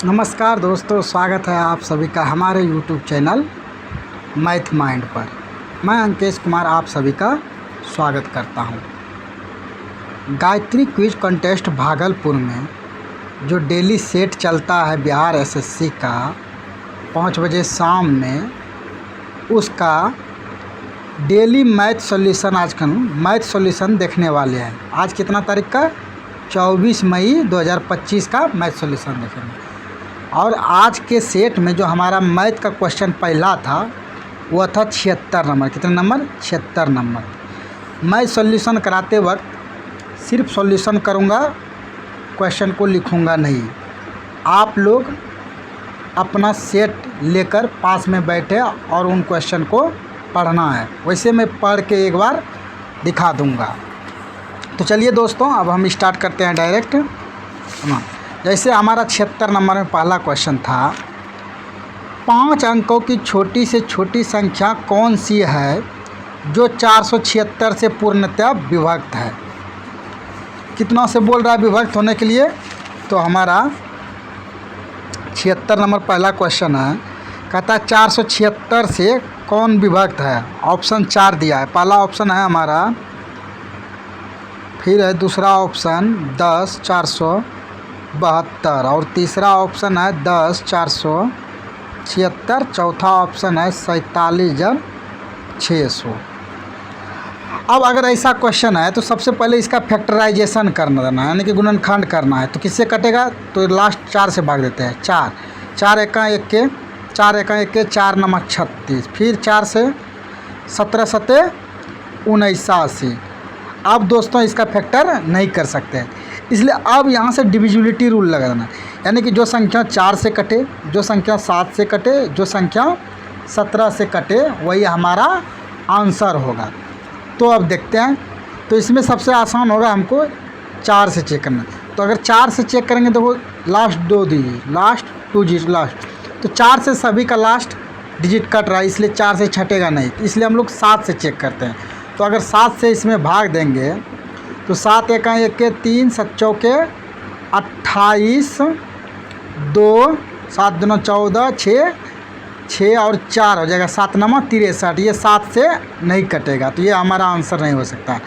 नमस्कार दोस्तों, स्वागत है आप सभी का हमारे YouTube चैनल मैथ माइंड पर। मैं अंकेश कुमार आप सभी का स्वागत करता हूं। गायत्री क्विज कंटेस्ट भागलपुर में जो डेली सेट चलता है बिहार एसएससी का 5 बजे शाम में, उसका डेली मैथ सॉल्यूशन आज का मैथ सॉल्यूशन देखने वाले हैं। आज कितना तारीख का? 24 मई 2025 का मैथ सॉल्यूशन देखेंगे। और आज के सेट में जो हमारा मैथ का क्वेश्चन पहला था वह था 76 नंबर। कितने नंबर? 76 नंबर। मैं सॉल्यूशन कराते वक्त सिर्फ सॉल्यूशन करूँगा, क्वेश्चन को लिखूँगा नहीं। आप लोग अपना सेट लेकर पास में बैठे और उन क्वेश्चन को पढ़ना है। वैसे मैं पढ़ के एक बार दिखा दूँगा। तो चलिए दोस्तों, अब हम स्टार्ट करते हैं डायरेक्ट। जैसे हमारा 76 नंबर में पहला क्वेश्चन था, 5 अंकों की छोटी से छोटी संख्या कौन सी है जो 476 से पूर्णतः विभक्त है? कितना से बोल रहा है विभक्त होने के लिए? तो हमारा 76 नंबर पहला क्वेश्चन है, कहता है 476 से कौन विभक्त है? ऑप्शन 4 दिया है। पहला ऑप्शन है हमारा, फिर है दूसरा ऑप्शन 10 472 और तीसरा ऑप्शन है 10 476, चौथा ऑप्शन है 47 600। अब अगर ऐसा क्वेश्चन है तो सबसे पहले इसका फैक्टराइजेशन करना देना है, यानी कि गुणनखंड करना है। तो किससे कटेगा? तो लास्ट 4 से भाग देते हैं। 4 एका 1 के 4 एका 1 के 4 नमक 36, फिर 4 से 17 सते 79। अब दोस्तों इसका फैक्टर नहीं कर सकते, इसलिए अब यहाँ से डिविजिबिलिटी रूल लगा देना, यानी कि जो संख्या 4 से कटे, जो संख्या 7 से कटे, जो संख्या 17 से कटे, वही हमारा आंसर होगा। तो अब देखते हैं। तो इसमें सबसे आसान होगा हमको 4 से चेक करना। तो अगर 4 से चेक करेंगे तो वो लास्ट 2 दीजिए, लास्ट 2 डिजिट लास्ट। तो 4 से सभी का लास्ट डिजिट कट रहा है, इसलिए 4 से छटेगा नहीं, इसलिए हम लोग 7 से चेक करते हैं। तो अगर 7 से इसमें भाग देंगे तो 7 एका 1 के 3 7 चौके 28, 2 7 दूना 14, 6 और 4 हो जाएगा 7 नमक 63। ये 7 से नहीं कटेगा, तो ये हमारा आंसर नहीं हो सकता।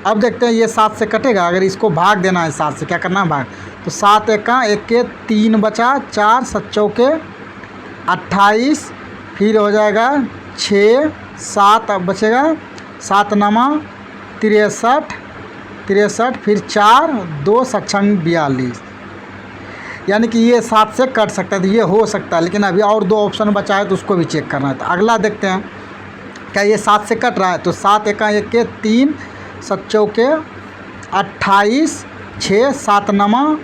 अब देखते हैं ये 7 से कटेगा। अगर इसको भाग देना है 7 से, क्या करना है? भाग। तो 7 एका 1 के 3 बचा, 4 7 चौके 28, फिर हो जाएगा 6 7, अब बचेगा 7 नमक 63, फिर 4 2 सक्षंग 42, यानी कि ये 7 से कट सकता है। तो ये हो सकता है, लेकिन अभी और 2 ऑप्शन बचा है तो उसको भी चेक करना है। तो अगला देखते हैं, क्या ये 7 से कट रहा है? तो 7 एका 1 के 3 7 चौके 28, 6 7 नमक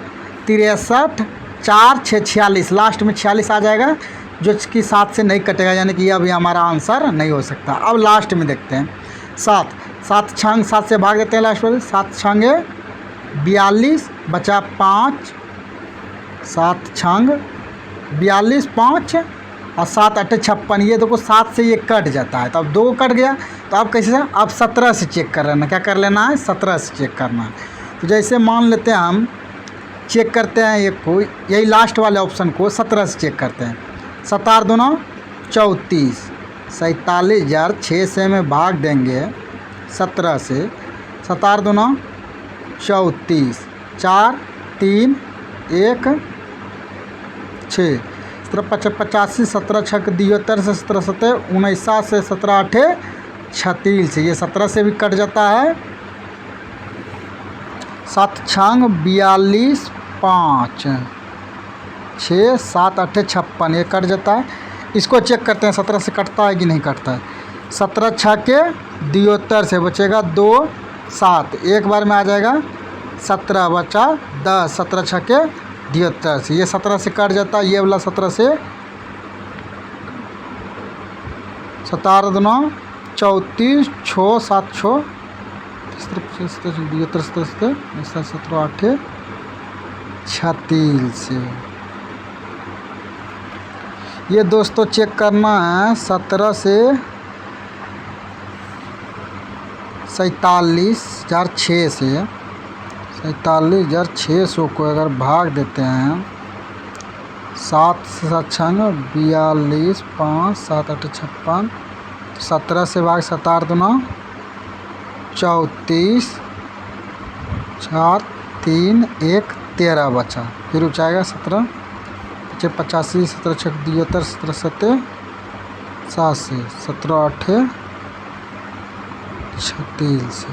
63, 4 6 46, लास्ट में 46 आ जाएगा, जो कि 7 से नहीं कटेगा, यानी कि ये अभी हमारा आंसर नहीं हो सकता। अब लास्ट में देखते हैं 7 छंग 7 से भाग देते हैं लास्ट वाले। 7 छंगे 42, बचा 5, 7 छंग 42 5 और 7 8 56। ये देखो 7 से ये कट जाता है, तो अब 2 कट गया। तो अब कैसे? अब 17 से चेक कर लेना। क्या कर लेना है? 17 से चेक करना है। तो जैसे मान लेते हैं हम चेक करते हैं एक को, यही लास्ट वाले ऑप्शन को 17 से चेक करते हैं। 17 दूना 34, 47,000 6 से में भाग देंगे 17 से। 17 दूना 34, 4 3 1 6, 85 17 6 73 से 17 7 19 से 17 8 36 से ये 17 से भी कट जाता है। 7 छंग 42 5 6 7 8 56, ये कट जाता है। इसको चेक करते हैं 17 से कटता है कि नहीं कटता है। 17 6 के 72 से बचेगा 2 7, एक बार में आ जाएगा 17, बचा 10, 17 6 के 72 से ये 17 से कट जाता है। ये वाला 17 से 17 दूना 34, 6 7 6 72 17 8 36 से ये दोस्तों चेक करना है। 17 से 47,006 से 47,600 को अगर भाग देते हैं 7 से 7 42, 5 7 8 56, 17 से भाग 7 8 दूना 34, 4 3 1 13 बचा। फिर ऊंचाएगा 17 85, 17 6 72, 17 7 87, 17 8 36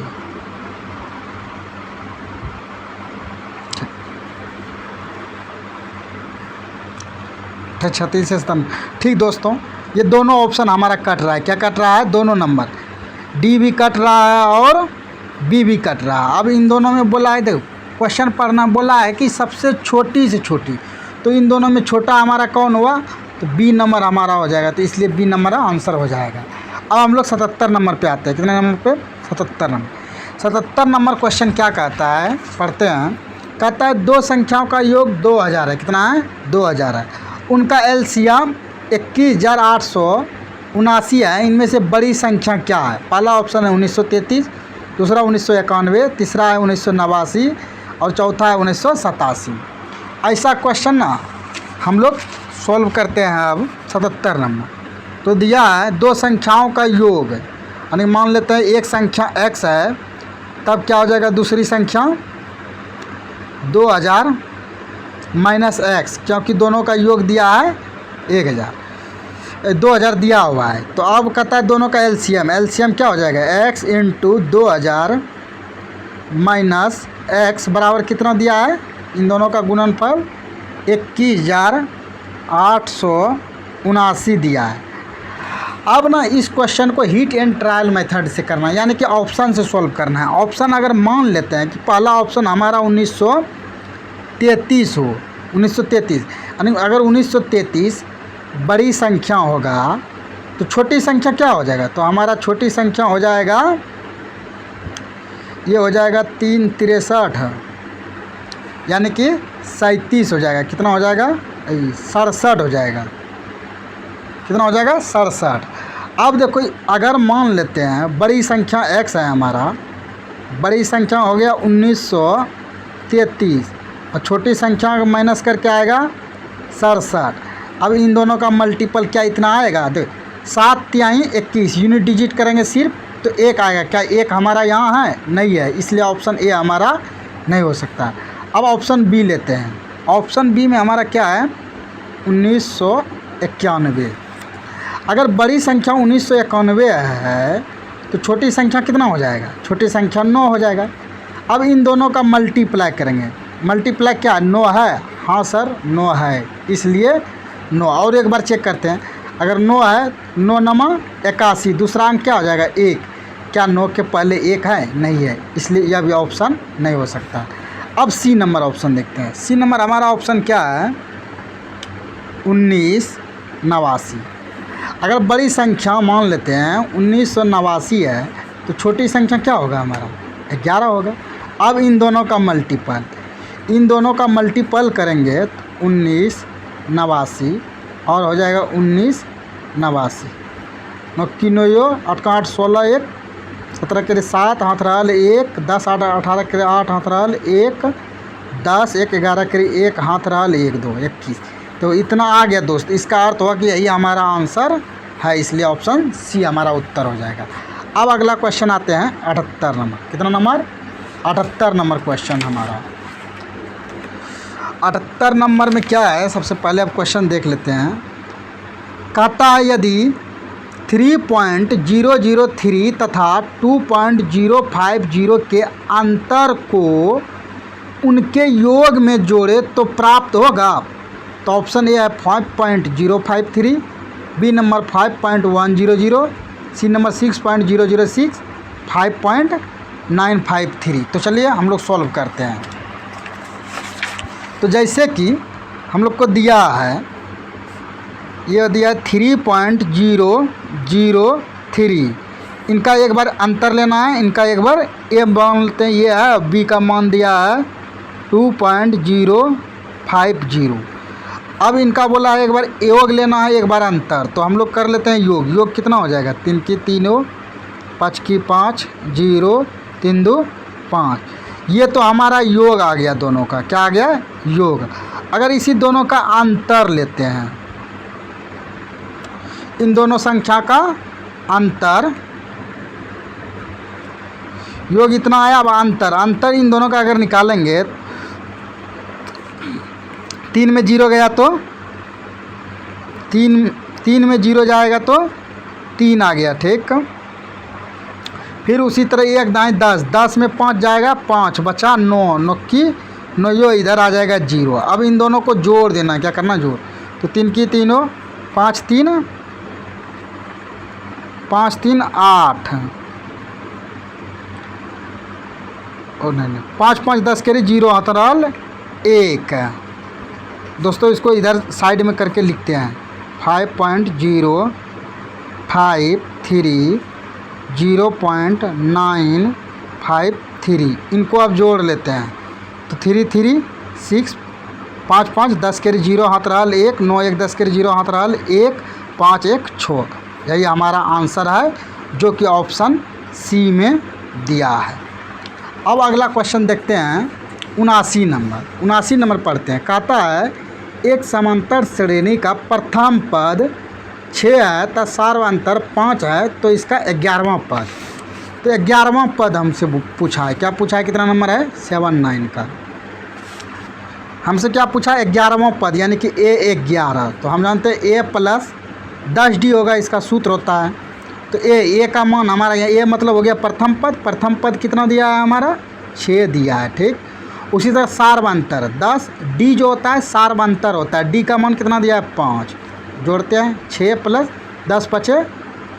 36 से 57। ठीक दोस्तों, ये दोनों ऑप्शन हमारा कट रहा है। क्या कट रहा है? दोनों नंबर, डी भी कट रहा है और बी भी कट रहा है। अब इन दोनों में बोला है, देखो क्वेश्चन पढ़ना बोला है कि सबसे छोटी से छोटी, तो इन दोनों में छोटा हमारा कौन हुआ? तो बी नंबर हमारा हो जाएगा, तो इसलिए बी नंबर आंसर हो जाएगा। अब हम लोग 77 नंबर पे आते हैं। कितने नंबर पे? 77 नंबर। 77 नंबर क्वेश्चन क्या कहता है, पढ़ते हैं। कहता है दो संख्याओं का योग 2000 है। कितना है? 2000 है। उनका एलसीएम 21,879 है। इनमें से बड़ी संख्या क्या है? पहला ऑप्शन है 1933, दूसरा 1991, तीसरा है 1989 और चौथा है 1987। ऐसा क्वेश्चन ना हम लोग सॉल्व करते हैं। अब 77 नंबर तो दिया है दो संख्याओं का योग, यानी मान लेते हैं एक संख्या x है, तब क्या हो जाएगा दूसरी संख्या 2000 माइनस x, क्योंकि दोनों का योग दिया है 2000 दिया हुआ है। तो अब कहता है दोनों का एलसीएम क्या हो जाएगा? x इंटू 2000 माइनस x बराबर कितना दिया है? इन दोनों का गुणनफल 21,879 दिया है। अब ना इस क्वेश्चन को हिट एंड ट्रायल मेथड से करना है, यानी कि ऑप्शन से सॉल्व करना है। ऑप्शन अगर मान लेते हैं कि पहला ऑप्शन हमारा 1933 हो, 1933, यानी अगर 1933 बड़ी संख्या होगा तो छोटी संख्या क्या हो जाएगा? तो हमारा छोटी संख्या हो जाएगा, ये हो जाएगा 3 63, यानी कि 37 हो जाएगा। कितना हो जाएगा? 67 हो जाएगा। कितना हो जाएगा? 67। अब देखो अगर मान लेते हैं बड़ी संख्या x है हमारा, बड़ी संख्या हो गया 1933 और छोटी संख्या को माइनस करके आएगा 67। अब इन दोनों का मल्टीपल क्या इतना आएगा? देखो 7 तिहाई 21, यूनिट डिजिट करेंगे सिर्फ तो 1 आएगा। क्या 1 हमारा यहाँ है? नहीं है, इसलिए ऑप्शन ए हमारा नहीं हो सकता। अब ऑप्शन बी लेते हैं। ऑप्शन बी में हमारा क्या है? 1991। अगर बड़ी संख्या 1991 है तो छोटी संख्या कितना हो जाएगा? छोटी संख्या 9 हो जाएगा। अब इन दोनों का मल्टीप्लाई करेंगे। मल्टीप्लाई क्या 9 है? हाँ सर 9 है, इसलिए 9। और एक बार चेक करते हैं, अगर 9 है 9 नमा 81, दूसरा अंक क्या हो जाएगा? 1। क्या 9 के पहले 1 है? नहीं है, इसलिए यह भी ऑप्शन नहीं हो सकता। अब सी नंबर ऑप्शन देखते हैं। सी नंबर हमारा ऑप्शन क्या है? 1989। अगर बड़ी संख्या मान लेते हैं 1989 है तो छोटी संख्या क्या होगा हमारा? 11 होगा। अब इन दोनों का मल्टीपल करेंगे तो 1989 और हो जाएगा 1989। 9 8 8 16 1 17 के 7 हाथ रहल 1 10 8 18 के 8 हाथ रहल 1 10 1 11 के 1 हाथ रहल 1 2 21। तो इतना आ गया दोस्त। इसका अर्थ हुआ कि यही हमारा आंसर है, इसलिए ऑप्शन सी हमारा उत्तर हो जाएगा। अब अगला क्वेश्चन आते हैं 78 नंबर। कितना नंबर? 78 नंबर क्वेश्चन हमारा। 78 नंबर में क्या है? सबसे पहले अब क्वेश्चन देख लेते हैं। कहता है यदि 3.003 तथा 2.050 के अंतर को उनके योग में जोड़े तो प्राप्त होगा। तो ऑप्शन ए है 5.053, बी नंबर 5.100, सी नंबर 6.006, 5.953। तो चलिए हम लोग सॉल्व करते हैं। तो जैसे कि हम लोग को दिया है, ये दिया 3.003, इनका एक बार अंतर लेना है, इनका एक बार ए बोलते हैं, ये है। बी का मान दिया है 2.050। अब इनका बोला है एक बार योग लेना है, एक बार अंतर। तो हम लोग कर लेते हैं योग। योग कितना हो जाएगा? 3 की 3, 5 की 5, 0 3 2 5। ये तो हमारा योग आ गया, दोनों का क्या आ गया? योग। अगर इसी दोनों का अंतर लेते हैं, इन दोनों संख्या का अंतर, योग इतना आया, अब अंतर इन दोनों का अगर निकालेंगे, 3 में 0 गया तो 3 में 0 जाएगा तो 3 आ गया, ठीक। फिर उसी तरह 1 दाएँ 10 में 5 जाएगा, 5 बचा 9, 9 की 9 यो इधर आ जाएगा 0। अब इन दोनों को जोड़ देना है, क्या करना, जोड़। तो 3 की 3 5 3 5 3 8 और नहीं 5 5 10 के 0 हाथ रहल 1। दोस्तों इसको इधर साइड में करके लिखते हैं 5.053 0.953, इनको अब जोड़ लेते हैं। तो 3 3 6 5 5 10 के 0 हाथ रहल 1, 9 1 10 के 0 हाथ रहल 1, 5 1 6। यही हमारा आंसर है, जो कि ऑप्शन सी में दिया है। अब अगला क्वेश्चन देखते हैं 79 नंबर। 79 नंबर पढ़ते हैं। कहता है एक समांतर श्रेणी का प्रथम पद 6 है तो सार्वंतर 5 है, तो इसका 11वां पद। तो 11वां पद हमसे पूछा है। क्या पूछा है, कितना नंबर है, 79 का। हमसे क्या पूछा है, 11वां पद, यानी कि ए 11। तो हम जानते हैं ए प्लस 10d होगा, इसका सूत्र होता है। तो ए का मान हमारा यहाँ ए मतलब हो गया प्रथम पद। प्रथम पद कितना दिया है हमारा, 6 दिया है, ठीक। उसी तरह सार्वंतर 10, डी जो होता है सार्वंतर होता है, डी का मान कितना दिया है, 5। जोड़ते हैं 6 प्लस 10 पचे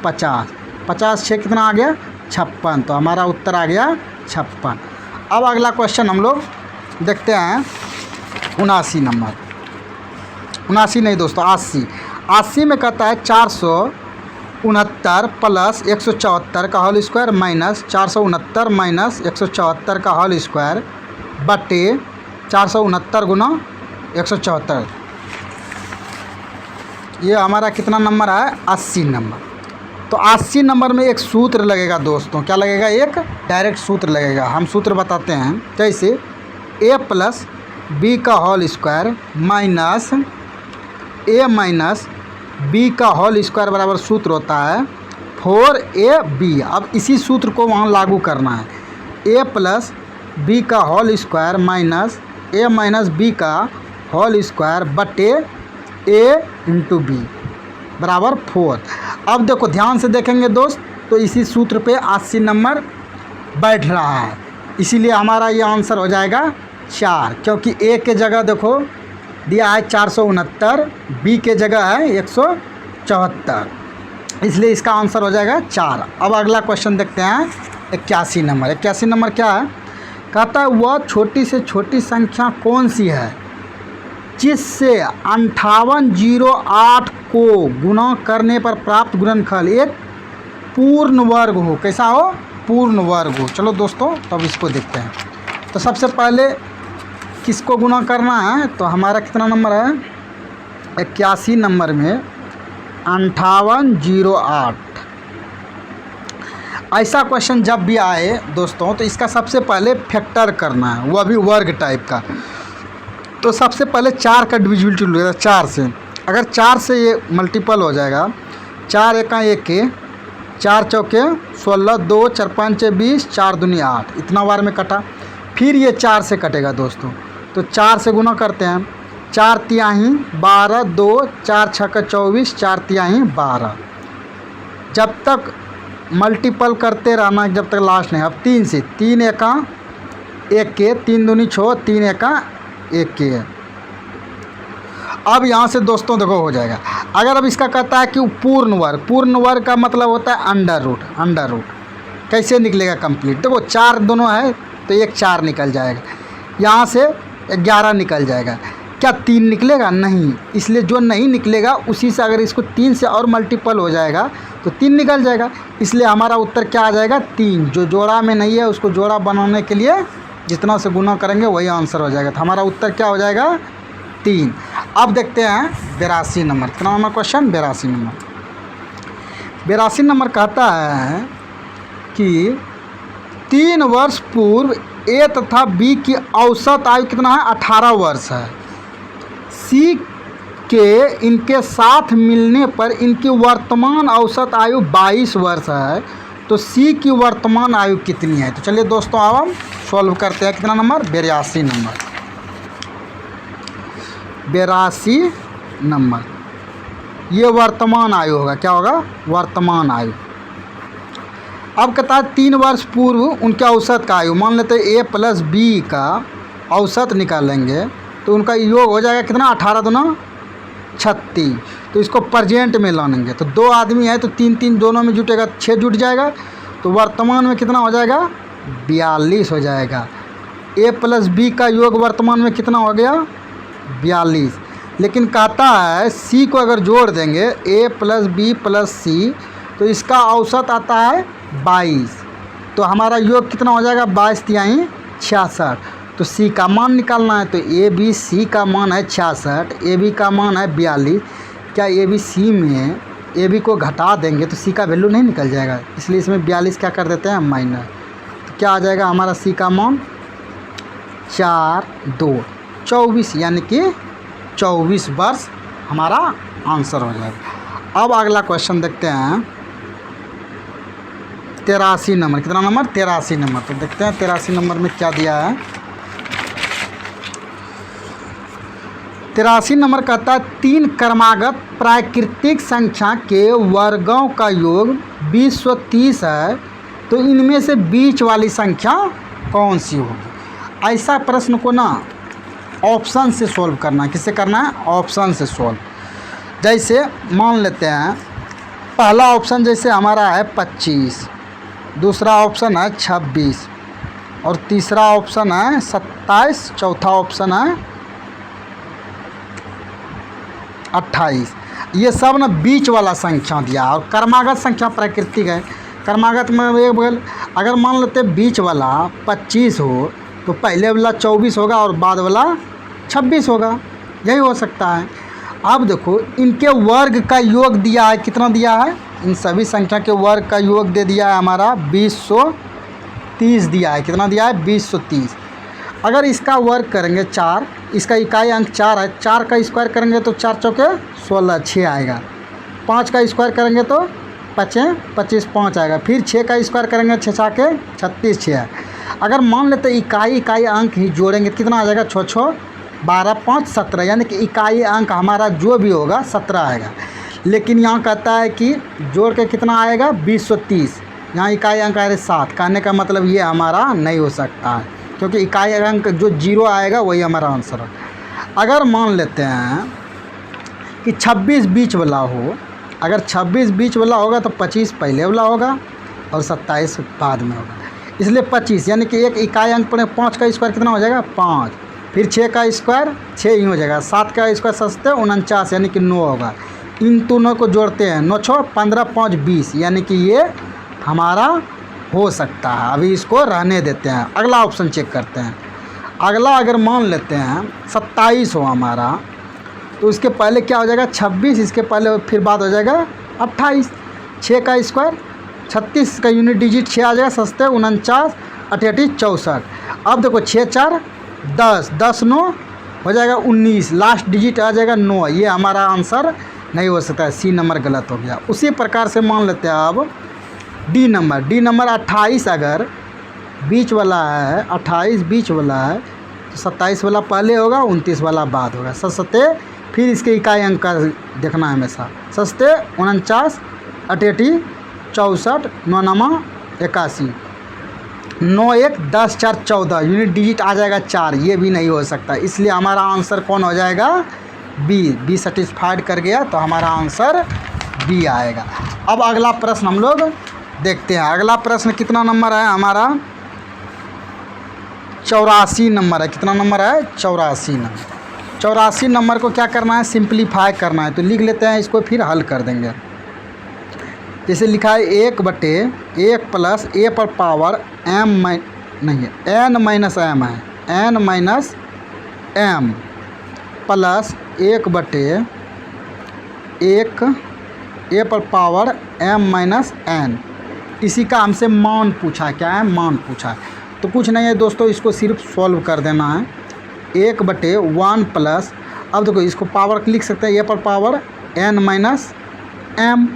50, 50 6 कितना आ गया, 56। तो हमारा उत्तर आ गया 56। अब अगला क्वेश्चन हम लोग देखते हैं 79 नंबर। 79 नहीं दोस्तों, 80। 80 में कहता है 469 प्लस 174 का होल स्क्वायर माइनस 469 माइनस 174 का होल स्क्वायर बटे 469 गुना 174। ये हमारा कितना नंबर है, 80 नंबर। तो 80 नंबर में एक सूत्र लगेगा दोस्तों। क्या लगेगा, एक डायरेक्ट सूत्र लगेगा। हम सूत्र बताते हैं, जैसे a प्लस बी का होल स्क्वायर माइनस ए माइनस बी का होल स्क्वायर बराबर सूत्र होता है 4ab। अब इसी सूत्र को वहाँ लागू करना है। a प्लस बी का होल स्क्वायर माइनस ए माइनस बी का होल स्क्वायर बटे a इंटू बी बराबर 4। अब देखो ध्यान से देखेंगे दोस्त, तो इसी सूत्र पे 80 नंबर बैठ रहा है, इसीलिए हमारा ये आंसर हो जाएगा 4। क्योंकि ए के जगह देखो दिया है 469, बी के जगह है 174, इसलिए इसका आंसर हो जाएगा 4। अब अगला क्वेश्चन देखते हैं 81 नंबर। 81 नंबर क्या है, कहता है वह छोटी से छोटी संख्या कौन सी है जिससे 5808 को गुणा करने पर प्राप्त गुणनफल एक पूर्ण वर्ग हो। कैसा हो, पूर्ण वर्ग हो। चलो दोस्तों तब इसको देखते हैं। तो सबसे पहले किसको गुणा करना है, तो हमारा कितना नंबर है, 81 नंबर में 5808। ऐसा क्वेश्चन जब भी आए दोस्तों, तो इसका सबसे पहले फैक्टर करना है, वह भी वर्ग टाइप का। तो सबसे पहले 4 का डिविजिबिलिटी लेगा 4 से। अगर 4 से ये मल्टीपल हो जाएगा, 4 एका 1 के, 4 चौके 16, 2 4 5 20, 4 दूनी 8, इतना बार में कटा। फिर ये 4 से कटेगा दोस्तों, तो 4 से गुना करते हैं, 4 तिहाई 12, 2 4 छक्का 24, 4 तिहाई 12। जब तक मल्टीपल करते रहना जब तक लास्ट नहीं। अब 3 से, 3 एका 1 के, 3 दूनी 6, 3 एका 1 के। अब यहाँ से दोस्तों देखो हो जाएगा। अगर अब इसका कहता है कि पूर्ण वर्ग, पूर्ण वर्ग का मतलब होता है अंडर रूट। अंडर रूट कैसे निकलेगा कंप्लीट, देखो 4 दोनों है तो एक 4 निकल जाएगा, यहाँ से 11 निकल जाएगा। क्या 3 निकलेगा, नहीं। इसलिए जो नहीं निकलेगा उसी से अगर इसको 3 से और मल्टीपल हो जाएगा तो 3 निकल जाएगा। इसलिए हमारा उत्तर क्या आ जाएगा, 3। जो जोड़ा में नहीं है उसको जोड़ा बनाने के लिए जितना से गुना करेंगे वही आंसर हो जाएगा। तो हमारा उत्तर क्या हो जाएगा, 3। अब देखते हैं 82 नंबर। कितना नंबर क्वेश्चन, 82 नंबर। 82 नंबर कहता है कि 3 वर्ष पूर्व ए तथा बी की औसत आयु कितना है, 18 वर्ष है। सी के इनके साथ मिलने पर इनकी वर्तमान औसत आयु 22 वर्ष है, तो सी की वर्तमान आयु कितनी है। तो चलिए दोस्तों अब हम सॉल्व करते हैं। कितना नंबर, 82 नंबर, 82 नंबर। ये वर्तमान आयु होगा, क्या होगा, वर्तमान आयु। अब कहता है 3 वर्ष पूर्व उनके औसत का आयु, मान लेते हैं ए प्लस बी का औसत निकालेंगे तो उनका योग हो जाएगा कितना, 18 दूना 36। तो इसको प्रेजेंट में लानेंगे तो 2 आदमी है तो 3 3 दोनों में जुटेगा, 6 जुट जाएगा, तो वर्तमान में कितना हो जाएगा, 42 हो जाएगा। ए प्लस बी का योग वर्तमान में कितना हो गया, 42। लेकिन कहता है सी को अगर जोड़ देंगे ए प्लस बी प्लस सी तो इसका औसत आता है 22, तो हमारा योग कितना हो जाएगा, 22 तिहाई 66। तो सी का मान निकालना है, तो ए बी सी का मान है 66, ए बी का मान है 42। क्या ए बी सी में ए बी को घटा देंगे तो सी का वैल्यू नहीं निकल जाएगा, इसलिए इसमें 42 क्या कर देते हैं, माइनस। तो क्या आ जाएगा हमारा सी का मान 4 2 24, यानी कि 24 वर्ष हमारा आंसर हो जाएगा। अब अगला क्वेश्चन देखते हैं 83 नंबर। कितना नंबर, 83 नंबर। तो देखते हैं 83 नंबर में क्या दिया है। 83 नंबर कहता है 3 क्रमागत प्राकृतिक संख्या के वर्गों का योग 2030 है, तो इनमें से बीच वाली संख्या कौन सी होगी। ऐसा प्रश्न को ना ऑप्शन से सॉल्व करना है। किससे करना है, ऑप्शन से सॉल्व। जैसे मान लेते हैं पहला ऑप्शन जैसे हमारा है 25, दूसरा ऑप्शन है 26 और तीसरा ऑप्शन है 27, चौथा ऑप्शन है 28। ये सब ना बीच वाला संख्या दिया और क्रमागत संख्या प्राकृतिक है। क्रमागत में अगर मान लेते बीच वाला 25 हो तो पहले वाला 24 होगा और बाद वाला 26 होगा, यही हो सकता है। अब देखो इनके वर्ग का योग दिया है, कितना दिया है, इन सभी संख्या के वर्ग का योग दे दिया है हमारा 2030 दिया है। कितना दिया है, 2030। अगर इसका वर्ग करेंगे 4, इसका इकाई अंक 4 है, 4 का स्क्वायर करेंगे तो 4 चौके 16 6 आएगा। 5 का स्क्वायर करेंगे तो 5 25 5 आएगा। फिर 6 का स्क्वायर करेंगे 6 6 के 36 6 है। अगर मान लेते इकाई अंक ही जोड़ेंगे कितना आ जाएगा, 6 6 12 5 17, यानी कि इकाई अंक हमारा जो भी होगा 17 आएगा। लेकिन यहाँ कहता है कि जोड़ के कितना आएगा, 2030। यहाँ इकाई अंक आए 7, कहने का मतलब ये हमारा नहीं हो सकता है, क्योंकि इकाई अंक जो 0 आएगा वही हमारा आंसर है। अगर मान लेते हैं कि 26 बीच वाला हो, अगर 26 बीच वाला होगा तो 25 पहले वाला होगा और 27 बाद में होगा, इसलिए 25, यानी कि एक इकाई अंक पर 5 का स्क्वायर कितना हो जाएगा, 5। फिर 6 का स्क्वायर 6 ही हो जाएगा। 7 का स्क्वायर 49, यानी कि 9 होगा। इन दोनों को जोड़ते हैं, 9 6 15 5 20, यानी कि ये हमारा हो सकता है। अभी इसको रहने देते हैं, अगला ऑप्शन चेक करते हैं। अगला अगर मान लेते हैं 27 हो हमारा, तो इसके पहले क्या हो जाएगा, 26, इसके पहले फिर बाद हो जाएगा 28। 6 का स्क्वायर 36 का यूनिट डिजिट 6 आ जाएगा, 49 88 64। अब देखो 6 4 10 10 9 हो जाएगा 19, लास्ट डिजिट आ जाएगा 9। ये हमारा आंसर नहीं हो सकता है, सी नंबर गलत हो गया। उसी प्रकार से मान लेते हैं अब डी नंबर 28 अगर बीच वाला है, 28 बीच वाला है तो 27 वाला पहले होगा, 29 वाला बाद होगा। सस्ते फिर इसके इकाई अंक का देखना है हमेशा, सस्ते 49 88 64 9 81 9 1 10 4 14, यूनिट डिजिट आ जाएगा 4। ये भी नहीं हो सकता, इसलिए हमारा आंसर कौन हो जाएगा, बी सेटिस्फाइड कर गया, तो हमारा आंसर बी आएगा। अब अगला प्रश्न हम लोग देखते हैं। अगला प्रश्न कितना नंबर है हमारा, 84 नंबर है। कितना नंबर है, 84 नंबर। 84 नंबर को क्या करना है, सिंप्लीफाई करना है। तो लिख लेते हैं इसको, फिर हल कर देंगे। जैसे लिखा है 1/1 प्लस ए पर पावर एम नहीं है, एन माइनस एम है, एन माइनस एम प्लस 1/1 ए पर पावर एम माइनस एन। इसी का हमसे मान पूछा है, क्या है, मान पूछा है। तो कुछ नहीं है दोस्तों, इसको सिर्फ सॉल्व कर देना है। 1/1 प्लस अब देखो इसको पावर लिख सकते हैं, ए पर पावर n माइनस m।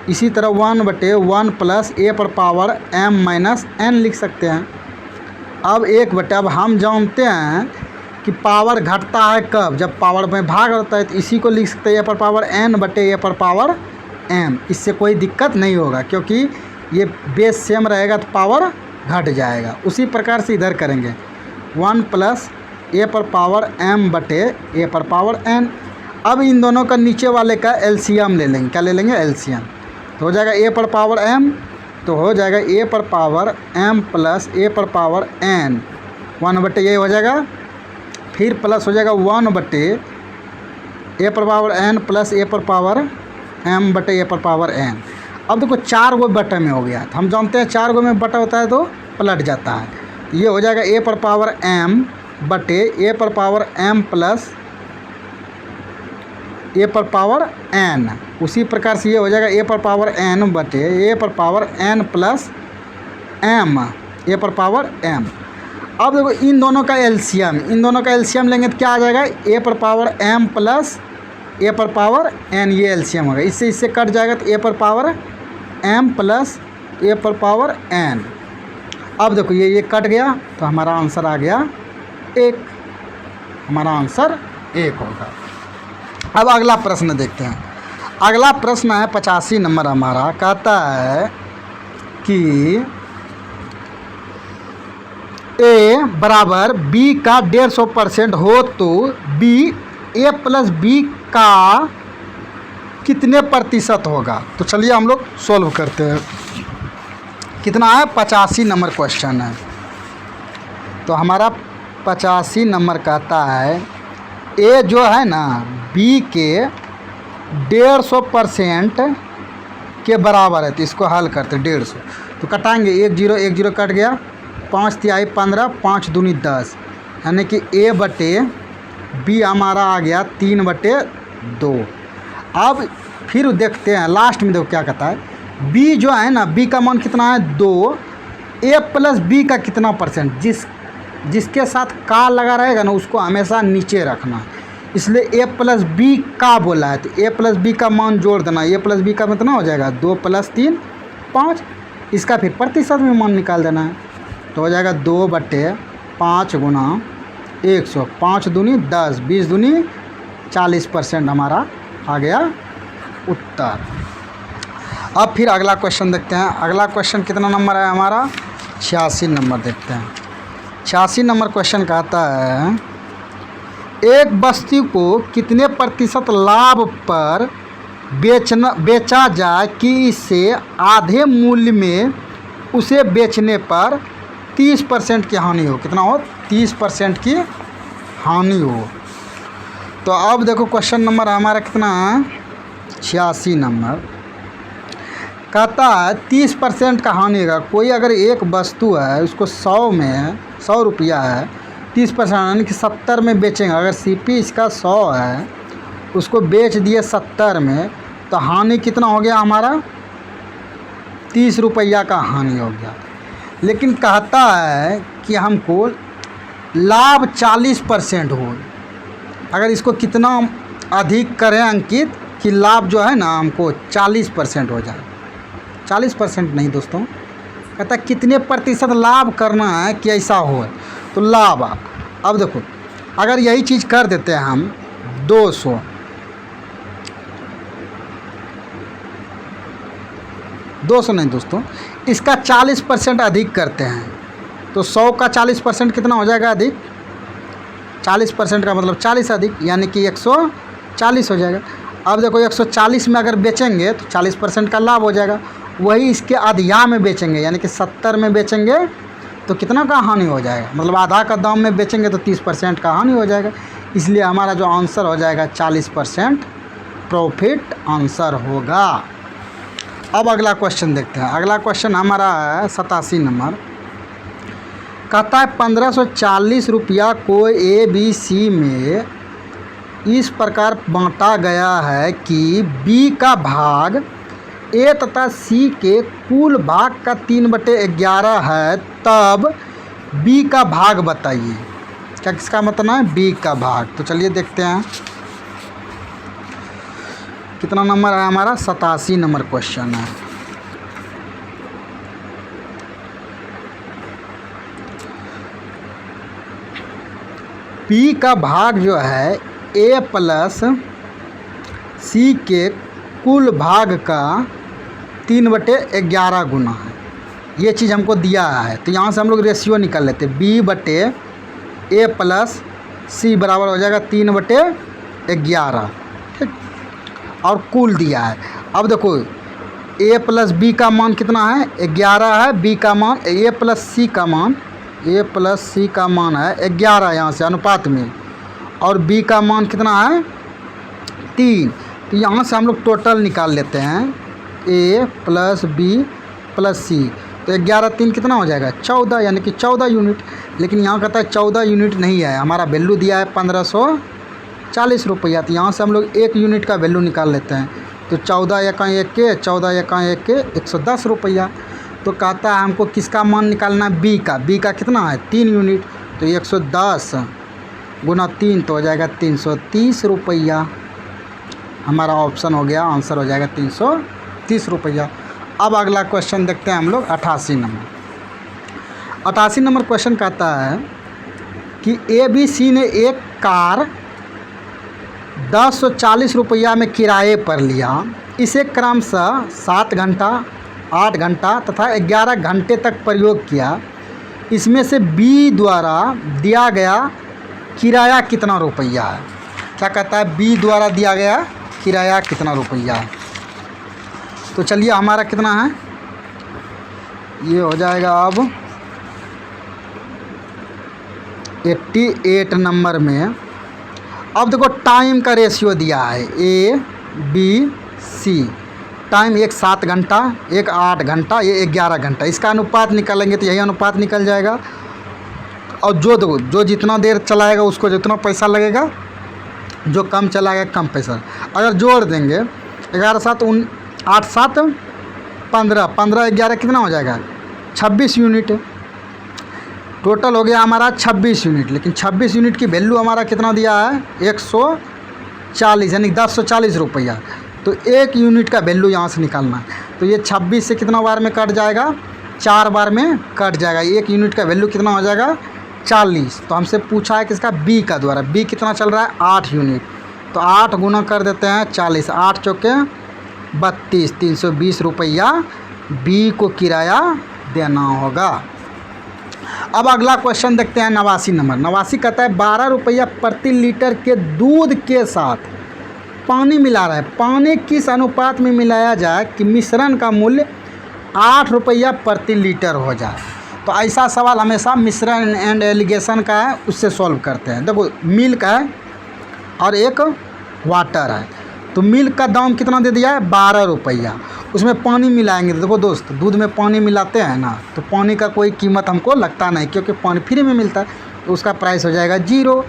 इसी तरह 1/1 प्लस ए पर पावर m माइनस n लिख सकते हैं। अब अब हम जानते हैं कि पावर घटता है कब, जब पावर में भाग होता है, तो इसी को लिख सकते हैं ए पर पावर n/ए पर पावर m। इससे कोई दिक्कत नहीं होगा क्योंकि ये बेस सेम रहेगा तो पावर घट जाएगा। उसी प्रकार से इधर करेंगे 1 प्लस ए पर पावर m/ए पर पावर n। अब इन दोनों का नीचे वाले का एलसीएम ले लेंगे। क्या ले लेंगे? एलसीएम। तो हो जाएगा ए पर पावर m, तो हो जाएगा ए पर पावर m प्लस ए पर पावर n 1/ए हो जाएगा, फिर प्लस हो जाएगा 1/ए पर पावर n प्लस ए पर पावर m/ए पर पावर n। अब देखो 4 गो बटे में हो गया, तो हम जानते हैं 4 गो में बटा होता है तो पलट जाता है। ये हो जाएगा ए पर पावर m/ए पर पावर m प्लस ए पर पावर n। उसी प्रकार से ये हो जाएगा ए पर पावर n/ए पर पावर n प्लस m ए पर पावर m। अब देखो इन दोनों का एलसीएम लेंगे तो क्या आ जाएगा? ए पर पावर m प्लस ए पर पावर n, ये एलसीएम होगा। इससे कट जाएगा तो ए पर पावर m प्लस ए पर पावर n। अब देखो ये कट गया तो हमारा आंसर आ गया 1। हमारा आंसर 1 होगा। अब अगला प्रश्न देखते हैं। अगला प्रश्न है 85 नंबर हमारा, कहता है कि a बराबर b का 150% हो तो b a प्लस b का कितने प्रतिशत होगा? तो चलिए हम लोग सॉल्व करते हैं। कितना है? 85 नंबर क्वेश्चन है। तो हमारा 85 नंबर कहता है a जो है ना b के 150% के बराबर है, तो इसको हल करते 150। तो कटाएंगे 1 0 कट गया, 5 तिहाई 15, 5 दूनी 10, यानी कि a/b हमारा आ गया 3/2। अब फिर देखते हैं लास्ट में, देखो क्या कहता है। b जो है ना, b का मान कितना है? 2। a प्लस b का कितना परसेंट? जिसके साथ का लगा रहेगा ना उसको हमेशा नीचे रखना, इसलिए a प्लस b का बोला है। तो a प्लस b का मान जोड़ देना। a प्लस b का कितना हो जाएगा? 2 + 3 5। इसका फिर प्रतिशत में मान निकाल देना है। तो हो जाएगा 2/5 गुना 100, 5 दूनी 10, 20 दूनी 40% हमारा आ गया उत्तर। अब फिर अगला क्वेश्चन देखते हैं। अगला क्वेश्चन कितना नंबर है हमारा? 86 नंबर देखते हैं। 86 नंबर क्वेश्चन कहता है एक वस्तु को कितने प्रतिशत लाभ पर बेचा जाए कि इससे आधे मूल्य में उसे बेचने पर 30% की हानि हो? कितना हो? 30% की हानि हो। तो अब देखो क्वेश्चन नंबर हमारा कितना है? 86 नंबर कहता है 30% का हानि होगा। कोई अगर एक वस्तु है उसको 100 में 100 रुपया है, 30% यानी कि 70 में बेचेंगे। अगर सीपी इसका 100 है, उसको बेच दिए 70 में, तो हानि कितना हो गया हमारा? 30 रुपया का हानि हो गया। लेकिन कहता है कि हमको लाभ 40% हो। अगर इसको कितना अधिक करें अंकित कि लाभ जो है ना हमको 40% हो जाए। 40% नहीं दोस्तों, कहता है कितने प्रतिशत लाभ करना है कि ऐसा हो। तो लाभ, अब देखो अगर यही चीज़ कर देते हैं हम 200, नहीं दोस्तों, इसका 40% अधिक करते हैं तो 100 का 40% कितना हो जाएगा अधिक? 40% का मतलब 40 अधिक, यानी कि 140 हो जाएगा। अब देखो 140 में अगर बेचेंगे तो 40% का लाभ हो जाएगा। वही इसके आधिया में बेचेंगे, यानी कि 70 में बेचेंगे तो कितना का हानि हो जाएगा? मतलब आधा का दाम में बेचेंगे तो 30% का हानि हो जाएगा। इसलिए हमारा जो आंसर हो जाएगा 40% प्रॉफिट आंसर होगा। अब अगला क्वेश्चन देखते हैं। अगला क्वेश्चन हमारा है 87 नंबर, कहता है 1540 रुपया को ABC में इस प्रकार बांटा गया है कि B का भाग A तथा C के कुल भाग का 3/11 है, तब B का भाग बताइए। क्या किसका मतलब है? बी का भाग। तो चलिए देखते हैं कितना नंबर है हमारा। 87 नंबर क्वेश्चन है। पी का भाग जो है ए प्लस सी के कुल भाग का 3/11 गुना है। ये चीज़ हमको दिया है, तो यहाँ से हम लोग रेशियो निकाल लेते हैं। बी बटे ए प्लस सी बराबर हो जाएगा 3/11, ठीक। और कुल दिया है। अब देखो ए प्लस बी का मान कितना है? 11 है। बी का मान ए प्लस सी का मान है 11 यहाँ से अनुपात में, और बी का मान कितना है? 3। तो यहाँ से हम लोग टोटल निकाल लेते हैं, ए प्लस बी प्लस सी। तो 11 3 कितना हो जाएगा? 14, यानी कि 14 यूनिट। लेकिन यहाँ कहता है 14 यूनिट नहीं है, हमारा वैल्यू दिया है 1540 रुपया। तो यहाँ से हम लोग 1 यूनिट का वैल्यू निकाल लेते हैं। तो 14 एका 1 के 110 रुपया। तो कहता है हमको किसका मान निकालना है? बी का। बी का कितना है? 3 यूनिट। तो 110 गुना 3 तो हो जाएगा 330 रुपया। हमारा ऑप्शन हो गया, आंसर हो जाएगा 330 रुपया। अब अगला क्वेश्चन देखते हैं हम लोग 88 नंबर। 88 नंबर क्वेश्चन कहता है कि ए बी सी ने एक कार 1040 रुपया में किराए पर लिया। इसे क्रमशः 7 घंटा, 8 घंटा तथा 11 घंटे तक प्रयोग किया। इसमें से बी द्वारा दिया गया किराया कितना रुपया है? क्या कहता है? बी द्वारा दिया गया किराया कितना रुपया है? तो चलिए हमारा कितना है, ये हो जाएगा अब 88 नंबर में। अब देखो टाइम का रेशियो दिया है ए बी सी। टाइम एक 7 घंटा, एक 8 घंटा, ये 11 घंटा। इसका अनुपात निकालेंगे तो यही अनुपात निकल जाएगा। और जो देखो जो जितना देर चलाएगा उसको जितना पैसा लगेगा, जो कम चलाएगा कम पैसा। अगर जोड़ देंगे 11 7 8 7 15, 15 11 कितना हो जाएगा? 26 यूनिट। टोटल हो गया हमारा 26 यूनिट। लेकिन 26 यूनिट की वैल्यू हमारा कितना दिया है? 140, यानी 1040 रुपया। तो 1 यूनिट का वैल्यू यहाँ से निकालना है। तो ये 26 से कितना बार में कट जाएगा? 4 बार में कट जाएगा। 1 यूनिट का वैल्यू कितना हो जाएगा? 40। तो हमसे पूछा है किसका? बी का द्वारा। बी कितना चल रहा है? 8 यूनिट। तो 8 गुना कर देते हैं 40, 8 चौके 32, 320 रुपया बी को किराया देना होगा। अब अगला क्वेश्चन देखते हैं 89 नंबर। 89 कहता है 12 रुपया प्रति लीटर के दूध के साथ पानी मिला रहा है। पानी किस अनुपात में मिलाया जाए कि मिश्रण का मूल्य 8 रुपया प्रति लीटर हो जाए? तो ऐसा सवाल हमेशा मिश्रण एंड एलिगेशन का है, उससे सॉल्व करते हैं। देखो मिल्क है और एक वाटर है। तो मिल्क का दाम कितना दे दिया है? 12 रुपया। उसमें पानी मिलाएंगे तो देखो दोस्त, दूध में पानी मिलाते हैं ना, तो पानी का कोई कीमत हमको लगता नहीं, क्योंकि पानी फ्री में मिलता है, तो उसका प्राइस हो जाएगा 0।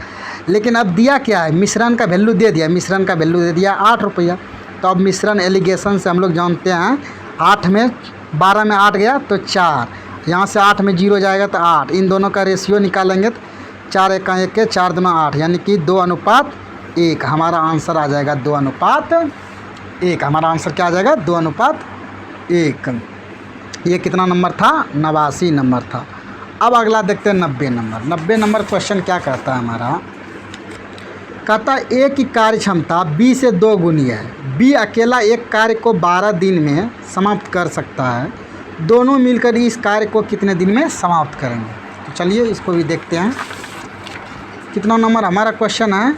लेकिन अब दिया क्या है? मिश्रण का वैल्यू दे दिया। मिश्रण का वैल्यू दे दिया 8 रुपया। तो अब मिश्रण एलिगेशन से हम लोग जानते हैं 8 में 12 में 8 गया तो 4, यहाँ से 8 में 0 जाएगा तो 8। इन दोनों का रेशियो निकालेंगे तो 4 एका 1 के 4 दूना 8, यानी कि 2:1। हमारा आंसर आ जाएगा 2:1। हमारा आंसर क्या आ जाएगा? 2:1। ये कितना नंबर था? 89 नंबर था। अब अगला देखते हैं 90 नंबर। 90 नंबर क्वेश्चन क्या कहता है हमारा? कहता है ए की कार्य क्षमता बी से 2 गुनी है। बी अकेला एक कार्य को 12 दिन में समाप्त कर सकता है। दोनों मिलकर इस कार्य को कितने दिन में समाप्त करेंगे? तो चलिए इसको भी देखते हैं। कितना नंबर हमारा क्वेश्चन है?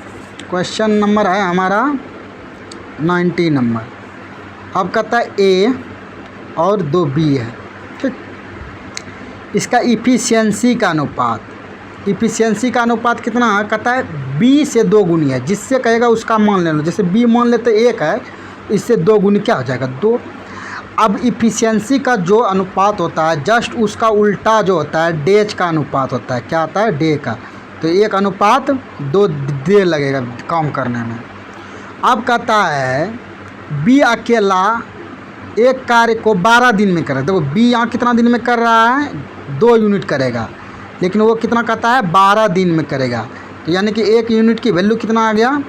क्वेश्चन नंबर है हमारा 90 नंबर। अब कहता है ए और 2 बी है, ठीक। इसका इफ़िशियंसी का अनुपात, इफ़िशियंसी का अनुपात कितना है? कहता है बी से 2 गुनी है। जिससे कहेगा उसका मान ले लो। जैसे बी मान लेते 1 है, इससे 2 गुनी क्या हो जाएगा? 2। अब इफ़िशियंसी का जो अनुपात होता है जस्ट उसका उल्टा जो होता है डेज का अनुपात होता है। क्या होता है? डे का। तो 1:2 दे लगेगा काम करने में। अब कहता है बी अकेला एक कार्य को 12 दिन में करे। देखो बी यहाँ कितना दिन में कर रहा है? 2 यूनिट करेगा। लेकिन वो कितना कहता है 12 दिन में करेगा। तो यानी कि 1 यूनिट की वैल्यू कितना आ गया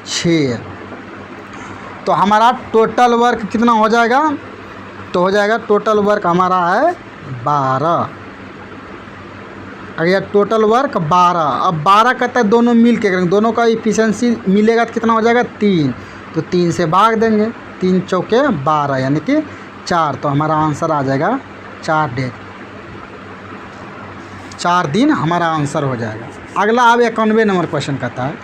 6। तो हमारा टोटल वर्क कितना हो जाएगा, तो हो जाएगा टोटल वर्क हमारा है 12। अगर टोटल वर्क 12, अब 12 कहता है दोनों मिल के करेंगे, दोनों का इफिशिएंसी मिलेगा तो कितना हो जाएगा 3। तो 3 से भाग देंगे, 3 चौके 12 यानी कि 4। तो हमारा आंसर आ जाएगा 4 दिन हमारा आंसर हो जाएगा। अगला अब 91 नंबर क्वेश्चन कहता है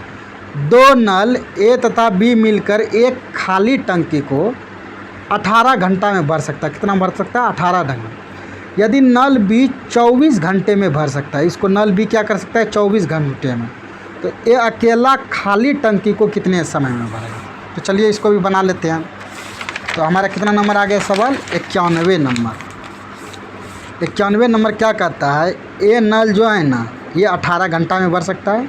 2 नल ए तथा बी मिलकर एक खाली टंकी को 18 घंटा में भर सकता है। कितना भर सकता है 18 घंटा। यदि नल बी 24 घंटे में भर सकता है, इसको नल बी क्या कर सकता है 24 घंटे में, तो ये अकेला खाली टंकी को कितने समय में भरेगा। तो चलिए इसको भी बना लेते हैं। तो हमारा कितना नंबर आ गया सवाल 91 नंबर। 91 नंबर क्या कहता है, ए नल जो है ना ये 18 घंटा में भर सकता है,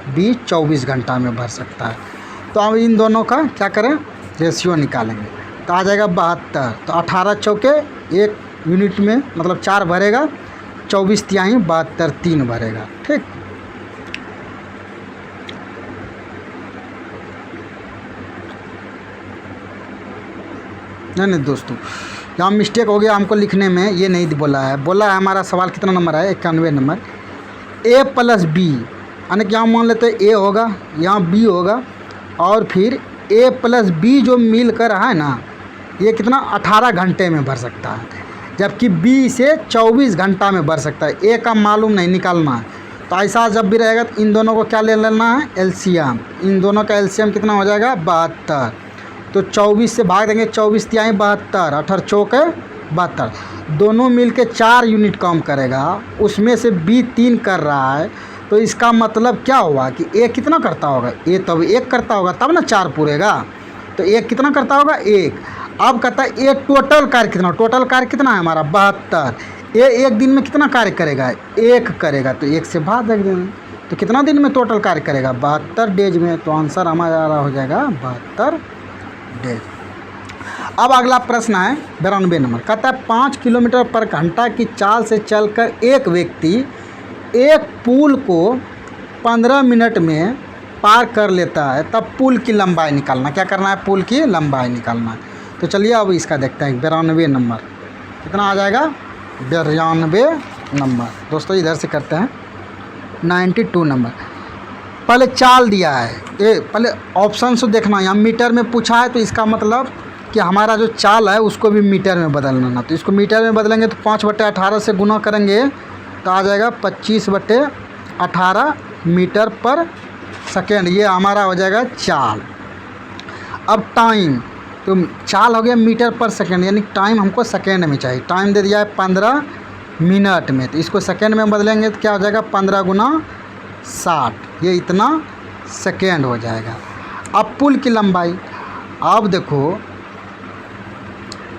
बी 24 घंटा में भर सकता है। तो अब इन दोनों का क्या करें रेशियो निकालेंगे, तो आ जाएगा 72। तो 18 चौके 1 यूनिट में मतलब 4 भरेगा, 24 तिहाई 72 3 भरेगा। ठीक, नहीं दोस्तों यहाँ मिस्टेक हो गया हमको लिखने में, ये नहीं बोला है। बोला है हमारा सवाल कितना नंबर है 91 नंबर, ए प्लस बी, यानी कि यहाँ मान लेते हैं ए होगा, यहाँ बी होगा, और फिर ए प्लस बी जो मिल कर है ना ये कितना 18 घंटे में भर सकता है, जबकि बी से 24 घंटा में भर सकता है। ए का मालूम नहीं निकालना है। तो ऐसा जब भी रहेगा तो इन दोनों को क्या ले लेना है एलसीएम। इन दोनों का एलसीएम कितना हो जाएगा 72। तो 24 से भाग देंगे, 24 तिहाई 72, 18 चौके 72, दोनों मिल के 4 यूनिट काम करेगा, उसमें से बी 3 कर रहा है। तो इसका मतलब क्या हुआ कि ए कितना करता होगा, ए तब 1 करता होगा तब ना 4 पूरेगा। तो ए कितना करता होगा 1। अब कहता है ए टोटल कार्य कितना, टोटल कार्य कितना है हमारा 72। ए 1 दिन में कितना कार्य करेगा 1 करेगा, तो 1 से भाग देंगे। तो कितना दिन में टोटल कार्य करेगा 72 डेज में। तो आंसर हमारा हो जाएगा 72 डेज। अब अगला प्रश्न है 92 नंबर, कहता है 5 किलोमीटर पर घंटा की चाल से चलकर एक व्यक्ति एक पुल को 15 मिनट में पार कर लेता है, तब पुल की लंबाई निकालना। क्या करना है पुल की लंबाई निकालना है। तो चलिए अब इसका देखते हैं 92 नंबर कितना आ जाएगा 92 नंबर। दोस्तों इधर से करते हैं 92 नंबर। पहले चाल दिया है, ये पहले ऑप्शन से देखना, यहाँ मीटर में पूछा है तो इसका मतलब कि हमारा जो चाल है उसको भी मीटर में बदलना ना। तो इसको मीटर में बदलेंगे तो 5/18 से गुना करेंगे तो आ जाएगा 25/18 मीटर पर सेकेंड। ये हमारा हो जाएगा चाल। अब टाइम, तो चाल हो गया मीटर पर सेकेंड, यानी टाइम हमको सेकेंड में चाहिए। टाइम दे दिया है 15 मिनट में, तो इसको सेकेंड में बदलेंगे तो क्या हो जाएगा 15 गुना 60, ये इतना सेकेंड हो जाएगा। अब पुल की लंबाई, अब देखो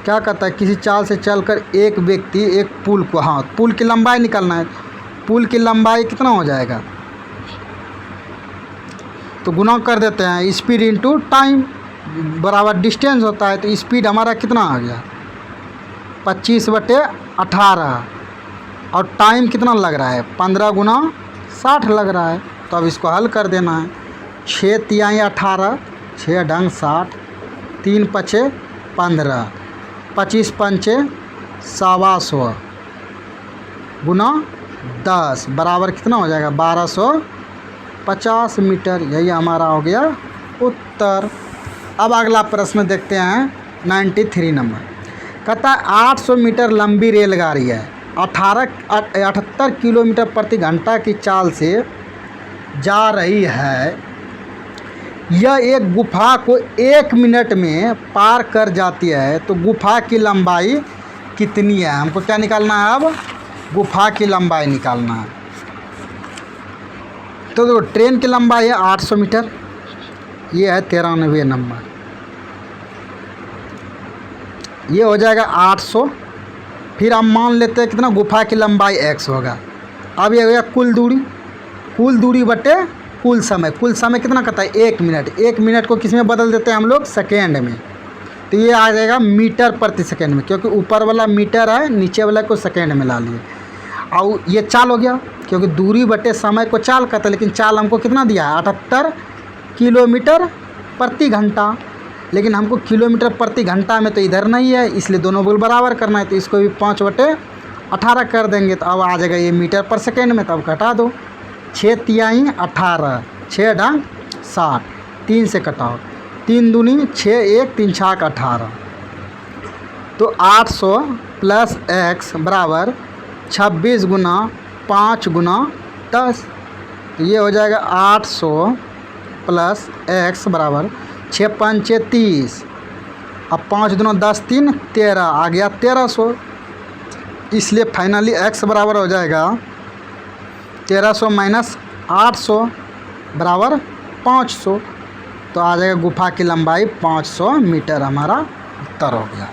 क्या कहता है, किसी चाल से चलकर एक व्यक्ति एक पुल को, हाँ पुल की लंबाई निकालना है। पुल की लंबाई कितना हो जाएगा, तो गुना कर देते हैं, स्पीड इंटू टाइम बराबर डिस्टेंस होता है। तो स्पीड हमारा कितना आ गया 25/18, और टाइम कितना लग रहा है 15 गुना 60 लग रहा है। तो अब इसको हल कर देना है, 6 तिहाई 18, 6 ढंग 60, 3 पचे 15, 25 पंचे 125 गुना 10 बराबर कितना हो जाएगा 1250 मीटर। यही हमारा हो गया उत्तर। अब अगला प्रश्न देखते हैं 93 नंबर, कहता है 800 मीटर लंबी रेलगाड़ी है, 78 किलोमीटर प्रति घंटा की चाल से जा रही है। यह एक गुफा को 1 मिनट में पार कर जाती है, तो गुफा की लंबाई कितनी है। हमको क्या निकालना है, अब गुफा की लंबाई निकालना है। तो देखो ट्रेन की लंबाई है 800 मीटर, ये है 93 नंबर, ये हो जाएगा 800। फिर हम मान लेते हैं कितना गुफा की लंबाई x होगा। अब ये हो गया कुल दूरी बटे कुल समय। कुल समय कितना कहता है 1 मिनट। 1 मिनट को किस में बदल देते हैं हम लोग सेकेंड में, तो ये आ जाएगा मीटर प्रति सेकेंड में, क्योंकि ऊपर वाला मीटर है नीचे वाला को सेकेंड में ला लिए। और ये चाल हो गया, क्योंकि दूरी बटे समय को चाल कहते हैं, लेकिन चाल हमको कितना दिया है 78 किलोमीटर प्रति घंटा, लेकिन हमको किलोमीटर प्रति घंटा में तो इधर नहीं है, इसलिए दोनों बिल्कुल बराबर करना है। तो इसको भी 5/18 कर देंगे तो अब आ जाएगा ये मीटर पर सेकेंड में। तो अब घटा दो, 6 तिहाई 18, 6 ढंग 60, 3 से कटाओ, 3 दूनी 6, 1 3 छाक 18। तो 800 प्लस x बराबर 26 गुना 5 गुना 10। तो ये हो जाएगा 800 प्लस x बराबर 6 5 30, अब 5 दूना 10 3 13, आ गया 1300। इसलिए फाइनली x बराबर हो जाएगा 1300 माइनस 800 बराबर 500। तो आ जाएगा गुफा की लंबाई 500 मीटर, हमारा उत्तर हो गया।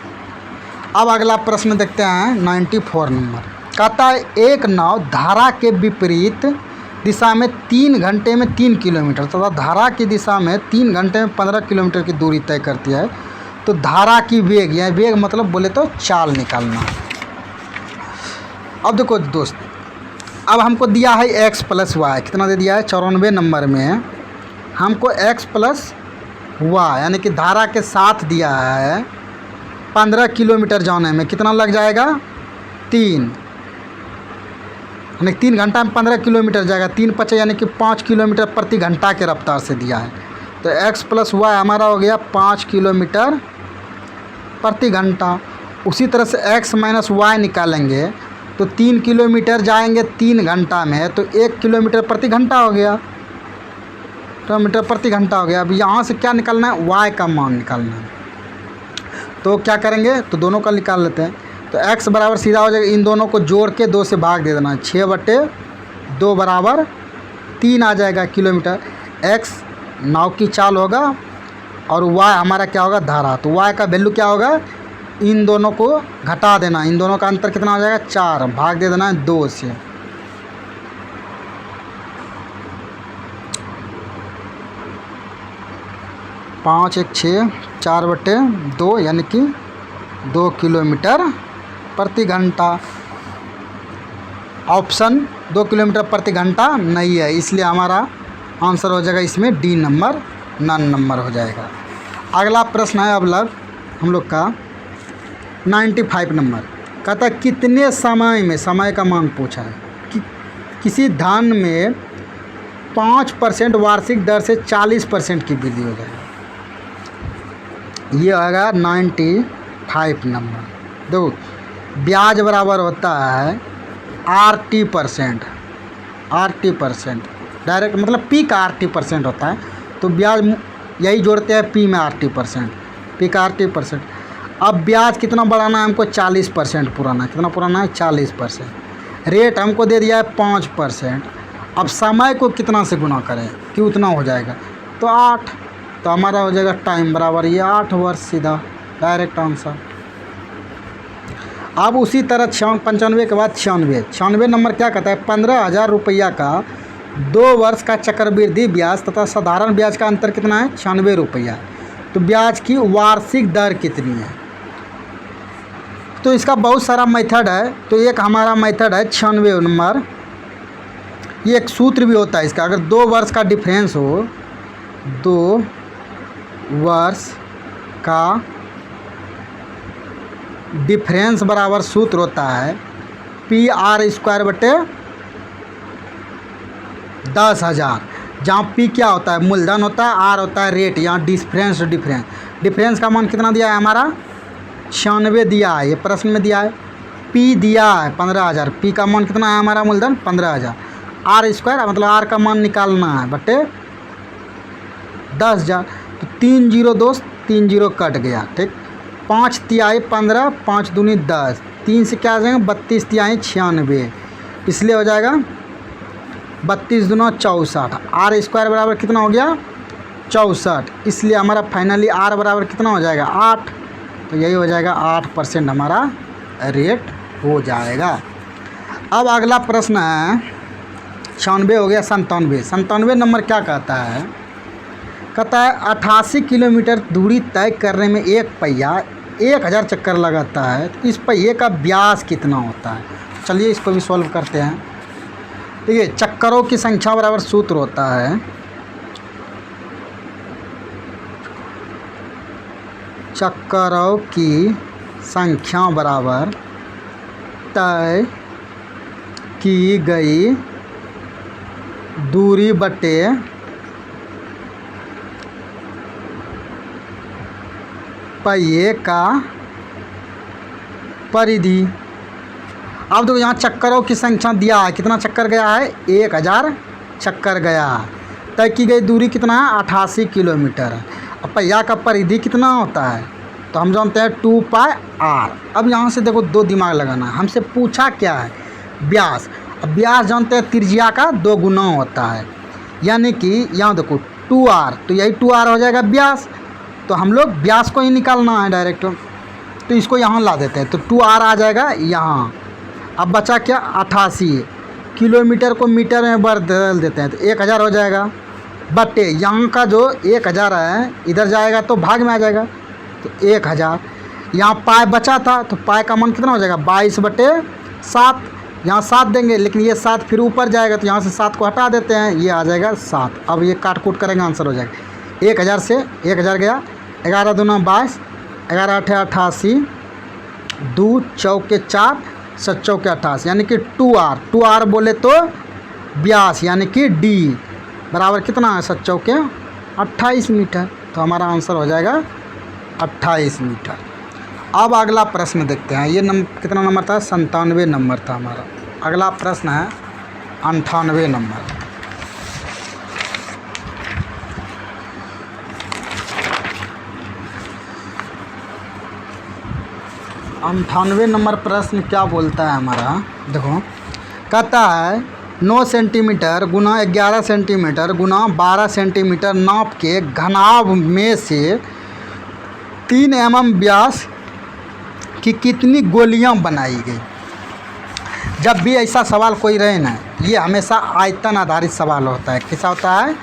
अब अगला प्रश्न देखते हैं 94 नंबर। कहता है एक नाव धारा के विपरीत दिशा में 3 घंटे में 3 किलोमीटर तथा धारा की दिशा में 3 घंटे में 15 किलोमीटर की दूरी तय करती है। तो धारा की वेग, या वेग मतलब बोले तो चाल निकालना। अब देखो दोस्त, अब हमको दिया है x प्लस वाई, कितना दे दिया है 94 नंबर में हमको x प्लस वाई, यानी कि धारा के साथ दिया है 15 किलोमीटर जाने में कितना लग जाएगा 3, यानी 3 घंटा में 15 किलोमीटर जाएगा, 3 5 यानी कि 5 किलोमीटर प्रति घंटा के रफ्तार से दिया है। तो x प्लस वाई हमारा हो गया 5 किलोमीटर प्रति घंटा। उसी तरह से x माइनस वाई निकालेंगे तो 3 किलोमीटर जाएंगे 3 घंटा में, तो 1 किलोमीटर प्रति घंटा हो गया, किलोमीटर प्रति घंटा हो गया। अब यहाँ से क्या निकालना है, y का मान निकालना है। तो क्या करेंगे, तो दोनों का निकाल लेते हैं। तो x बराबर सीधा हो जाएगा, इन दोनों को जोड़ के 2 से भाग दे देना है, 6/2 बराबर 3 आ जाएगा किलोमीटर। x नाव की चाल होगा और y हमारा क्या होगा, धारा। तो y का वैल्यू क्या होगा, इन दोनों को घटा देना, इन दोनों का अंतर कितना हो जाएगा 4, भाग दे देना है 2 से। पाँच 1 6, 4/2 यानी कि 2 किलोमीटर प्रति घंटा। ऑप्शन 2 किलोमीटर प्रति घंटा नहीं है, इसलिए हमारा आंसर हो जाएगा इसमें डी नंबर, नन नंबर हो जाएगा। अगला प्रश्न है अब लग हम लोग का 95 नंबर। कहता है कितने समय में, समय का मान पूछा है कि किसी धन में 5% वार्षिक दर से 40% की वृद्धि हो जाएगी। ये होगा 95 नंबर। देखो ब्याज बराबर होता है RT%, डायरेक्ट मतलब P का RT% होता है, तो ब्याज यही जोड़ते हैं P में RT%, P का RT%। अब ब्याज कितना बढ़ाना है हमको, 40% पुराना, कितना पुराना है 40%। रेट हमको दे दिया है 5%। अब समय को कितना से गुना करें कि उतना हो जाएगा, तो 8, तो हमारा हो जाएगा टाइम बराबर ये 8 वर्ष, सीधा डायरेक्ट आंसर। अब उसी तरह 95 के बाद 96 नंबर क्या कहता है, 15,000 रुपया का 2 वर्ष का चक्रवृद्धि ब्याज तथा साधारण ब्याज का अंतर कितना है 96 रुपया। तो ब्याज की वार्षिक दर कितनी है, तो इसका बहुत सारा मेथड है। तो एक हमारा मेथड है 96 नंबर, ये एक सूत्र भी होता है इसका। अगर 2 वर्ष का डिफरेंस हो, 2 वर्ष का डिफरेंस बराबर सूत्र होता है PR² / 10,000, जहाँ P क्या होता है मूलधन होता है, R होता है रेट, यहाँ डिफरेंस का मान कितना दिया है हमारा 96 दिया है, ये प्रश्न में दिया है। P दिया है 15,000, P का मान कितना है हमारा मूलधन 15,000, R² मतलब R का मान निकालना है बटे 10,000। तो 3 0 दोस्त, 3 0 कट गया, ठीक। 5 तिहाई 15, 5 दूनी 10, 3 से क्या आ जाएगा 32 तिहाई 96, इसलिए हो जाएगा 32 दूना 64। R² बराबर कितना हो गया 64, इसलिए हमारा फाइनली R बराबर कितना हो जाएगा 8। तो यही हो जाएगा 8% हमारा रेट हो जाएगा। अब अगला प्रश्न है 96 हो गया 97 नंबर क्या कहता है, कहता है 88 किलोमीटर दूरी तय करने में एक पहिया 1000 चक्कर लगाता है, तो इस पहिए का व्यास कितना होता है। चलिए इसको भी सॉल्व करते हैं। देखिए चक्करों की संख्या बराबर सूत्र होता है चक्करों की संख्या बराबर तय की गई दूरी बटे पहिए का परिधि। अब देखो यहाँ चक्करों की संख्या दिया है, कितना चक्कर गया है, 1000 चक्कर गया। तय की गई दूरी कितना है, 88 किलोमीटर। अब पहिया का परिधि कितना होता है, तो हम जानते हैं 2πr। अब यहाँ से देखो दो दिमाग लगाना है, हमसे पूछा क्या है, व्यास। अब व्यास जानते हैं त्रिज्या का 2 गुना होता है, यानी कि यहाँ देखो 2r, तो यही 2r हो जाएगा व्यास। तो हम लोग व्यास को ही निकालना है डायरेक्ट, तो इसको यहाँ ला देते हैं, तो 2r आ जाएगा यहाँ। अब बचा क्या, 88 किलोमीटर को मीटर में बदल देते हैं, तो 1000 हो जाएगा। बटे यहाँ का जो 1000 है इधर जाएगा तो भाग में आ जाएगा, तो 1000। यहाँ पाई बचा था, तो पाई का मान कितना हो जाएगा, 22/7। यहाँ 7 देंगे, लेकिन ये 7 फिर ऊपर जाएगा, तो यहाँ से 7 को हटा देते हैं, ये आ जाएगा 7। अब ये काट कूट करेंगे, आंसर हो जाएगा 1000 से 1000 गया, 11 दूना 22, 11 8 88, 2 चौके 4, 7 चौके 28, यानी कि 2r बोले तो व्यास, यानी कि d बराबर कितना है, 7 चौके 28 मीटर। तो हमारा आंसर हो जाएगा 28 मीटर। अब अगला प्रश्न देखते हैं, ये कितना नंबर था, 97 नंबर था हमारा। अगला प्रश्न है 98 नंबर। 98 नंबर प्रश्न क्या बोलता है हमारा, देखो कहता है 9 सेंटीमीटर गुना 11 सेंटीमीटर गुना 12 सेंटीमीटर नाप के घनाभ में से 3 mm व्यास की कितनी गोलियां बनाई गई। जब भी ऐसा सवाल कोई रहे ना, ये हमेशा आयतन आधारित सवाल होता है। कैसा होता है,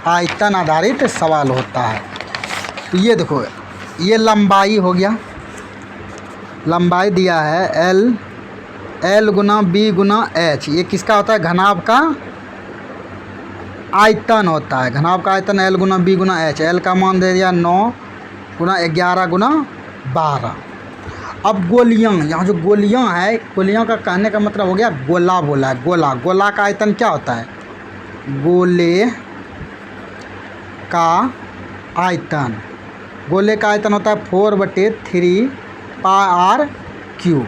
आयतन आधारित सवाल होता है। तो ये देखो, ये लंबाई हो गया, लंबाई दिया है L गुना B गुना H। ये किसका होता है, घनाभ का आयतन होता है। घनाभ का आयतन L गुना B गुना H। L का मान दे दिया 9 गुना 11 गुना 12। अब गोलियां, यहाँ जो गोलियां है, गोलियां का कहने का मतलब हो गया गोला बोला है। गोला का आयतन क्या होता है, गोले का आयतन, गोले का आयतन होता है 4/3 πr³।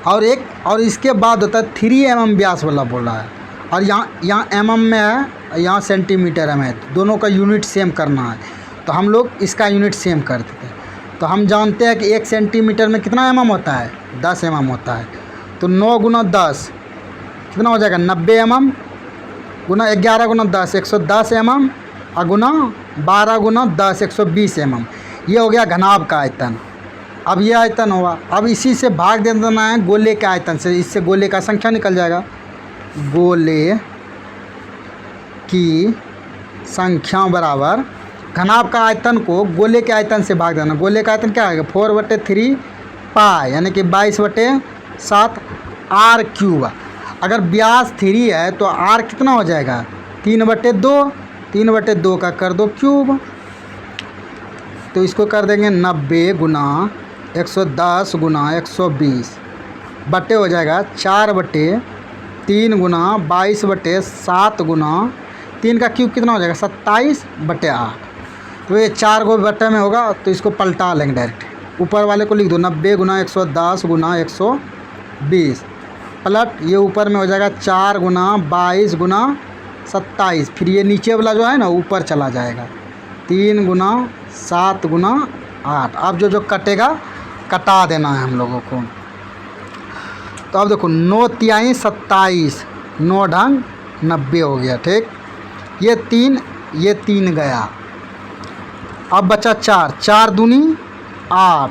और इसके बाद होता है 3 mm व्यास वाला बोला है, और यहाँ mm में है, यहाँ सेंटीमीटर में है, दोनों का यूनिट सेम करना है। तो हम लोग इसका यूनिट सेम कर देते हैं। तो हम जानते हैं कि 1 सेंटीमीटर में कितना mm होता है, 10 mm होता है। तो 9 गुना 10 कितना हो जाएगा, 90 mm गुना 11 गुना 10 110 mm और गुना 12 गुना 10 120 mm। ये हो गया घनाभ का आयतन। अब ये आयतन हुआ, अब इसी से भाग दे देना है गोले के आयतन से, इससे गोले का संख्या निकल जाएगा। गोले की संख्या बराबर घनाभ का आयतन को गोले के आयतन से भाग देना। गोले का आयतन क्या आएगा, 4/3 पाई, यानी कि 22/7 r³। अगर व्यास 3 है तो r कितना हो जाएगा, 3/2, 3/2 का कर दो क्यूब। तो इसको कर देंगे 90 गुना 110 गुना 120 बटे हो जाएगा 4/3 गुना 22/7 गुना 3 का क्यूब कितना हो जाएगा, 27/8। तो ये 4 को बटे में होगा, तो इसको पलटा लेंगे डायरेक्ट, ऊपर वाले को लिख दो 90 गुना 110 गुना 120 प्लट ये ऊपर में हो जाएगा 4 गुना 22 गुना 27। फिर ये नीचे वाला जो है ना ऊपर चला जाएगा, 3 गुना 7 गुना 8। अब जो कटेगा कटा देना है हम लोगों को। तो अब देखो 9 तिहाई 27, 9 ढंग 90 हो गया, ठीक। ये 3 गया। अब बचा 4 दूनी 8,